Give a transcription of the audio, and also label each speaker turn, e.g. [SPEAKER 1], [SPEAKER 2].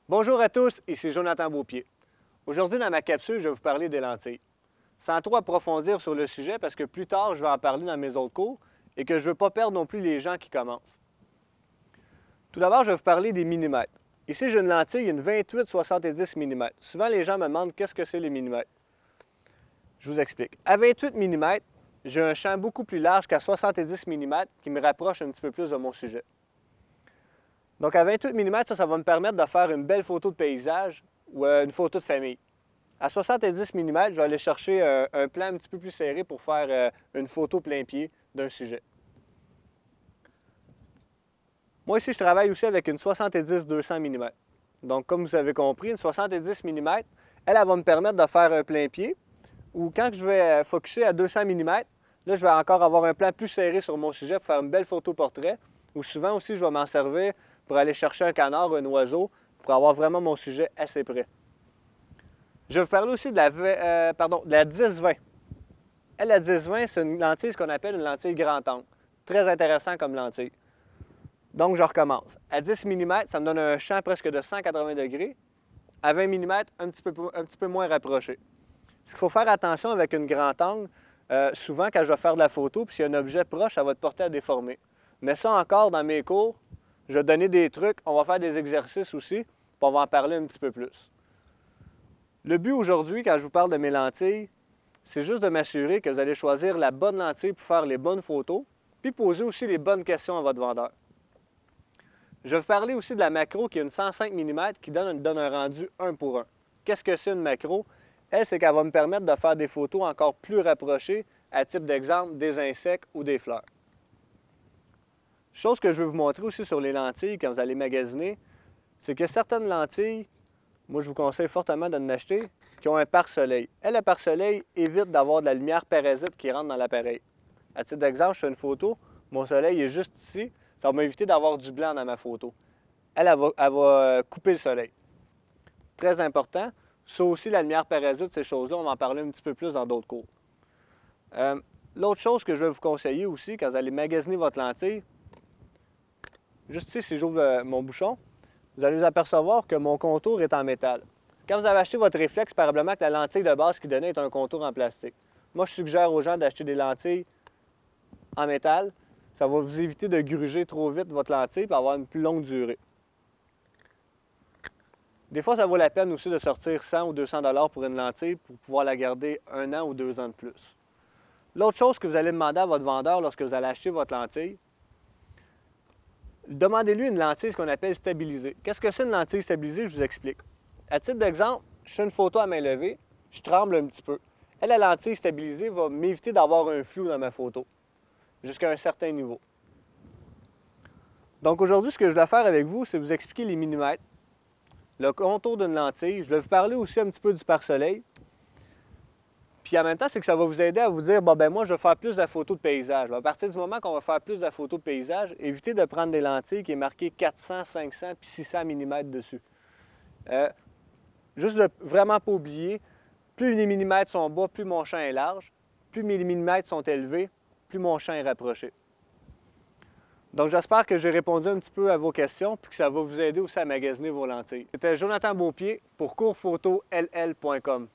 [SPEAKER 1] Bonjour à tous, ici Jonathan Beaupied. Aujourd'hui, dans ma capsule, je vais vous parler des lentilles. Sans trop approfondir sur le sujet, parce que plus tard, je vais en parler dans mes autres cours et que je ne veux pas perdre non plus les gens qui commencent. Tout d'abord, je vais vous parler des millimètres. Ici, j'ai une lentille, une 28-70 mm. Souvent, les gens me demandent qu'est-ce que c'est les millimètres. Je vous explique. À 28 mm, j'ai un champ beaucoup plus large qu'à 70 mm qui me rapproche un petit peu plus de mon sujet. Donc, à 28 mm, ça va me permettre de faire une belle photo de paysage ou une photo de famille. À 70 mm, je vais aller chercher un plan un petit peu plus serré pour faire une photo plein pied d'un sujet. Moi, ici, je travaille aussi avec une 70-200 mm. Donc, comme vous avez compris, une 70 mm, elle va me permettre de faire un plein pied. Ou quand je vais focusser à 200 mm, là, je vais encore avoir un plan plus serré sur mon sujet pour faire une belle photo portrait. Ou souvent aussi, je vais m'en servir pour aller chercher un canard ou un oiseau pour avoir vraiment mon sujet assez près. Je vais vous parler aussi de la 10-20. Elle, la 10-20, c'est une lentille, ce qu'on appelle une lentille grand angle. Très intéressant comme lentille. Donc, je recommence. À 10 mm, ça me donne un champ presque de 180 degrés. À 20 mm, un petit peu moins rapproché. Ce qu'il faut faire attention avec une grand angle, souvent quand je vais faire de la photo, puis s'il y a un objet proche, ça va te porter à déformer. Mais ça encore, dans mes cours, je vais donner des trucs, on va faire des exercices aussi, puis on va en parler un petit peu plus. Le but aujourd'hui, quand je vous parle de mes lentilles, c'est juste de m'assurer que vous allez choisir la bonne lentille pour faire les bonnes photos, puis poser aussi les bonnes questions à votre vendeur. Je vais vous parler aussi de la macro qui est une 105 mm qui donne un rendu 1 pour 1. Qu'est-ce que c'est une macro? Elle, c'est qu'elle va me permettre de faire des photos encore plus rapprochées, à type d'exemple, des insectes ou des fleurs. Chose que je veux vous montrer aussi sur les lentilles quand vous allez magasiner, c'est que certaines lentilles, moi je vous conseille fortement de en acheter, qui ont un pare-soleil. Elle, le pare-soleil évite d'avoir de la lumière parasite qui rentre dans l'appareil. À titre d'exemple, je fais une photo, mon soleil est juste ici, ça va m'éviter d'avoir du blanc dans ma photo. Elle va couper le soleil. Très important. Ça aussi, la lumière parasite, ces choses-là, on va en parler un petit peu plus dans d'autres cours. L'autre chose que je vais vous conseiller aussi, quand vous allez magasiner votre lentille, juste ici, si j'ouvre mon bouchon, vous allez vous apercevoir que mon contour est en métal. Quand vous avez acheté votre réflexe, probablement que la lentille de base qui donnait est un contour en plastique. Moi, je suggère aux gens d'acheter des lentilles en métal. Ça va vous éviter de gruger trop vite votre lentille et avoir une plus longue durée. Des fois, ça vaut la peine aussi de sortir 100 ou 200 $ pour une lentille pour pouvoir la garder 1 an ou 2 ans de plus. L'autre chose que vous allez demander à votre vendeur lorsque vous allez acheter votre lentille, demandez-lui une lentille, ce qu'on appelle stabilisée. Qu'est-ce que c'est une lentille stabilisée? Je vous explique. À titre d'exemple, je fais une photo à main levée, je tremble un petit peu. Elle, la lentille stabilisée va m'éviter d'avoir un flou dans ma photo, jusqu'à un certain niveau. Donc aujourd'hui, ce que je vais faire avec vous, c'est vous expliquer les millimètres, le contour d'une lentille. Je vais vous parler aussi un petit peu du pare-soleil. Puis en même temps, c'est que ça va vous aider à vous dire, moi, je vais faire plus de la photo de paysage. À partir du moment qu'on va faire plus de la photo de paysage, évitez de prendre des lentilles qui est marqué 400, 500 puis 600 mm dessus. Juste de vraiment pas oublier, plus les millimètres sont bas, plus mon champ est large. Plus mes millimètres sont élevés, plus mon champ est rapproché. Donc, j'espère que j'ai répondu un petit peu à vos questions et que ça va vous aider aussi à magasiner vos lentilles. C'était Jonathan Beaupied pour coursphotoll.com.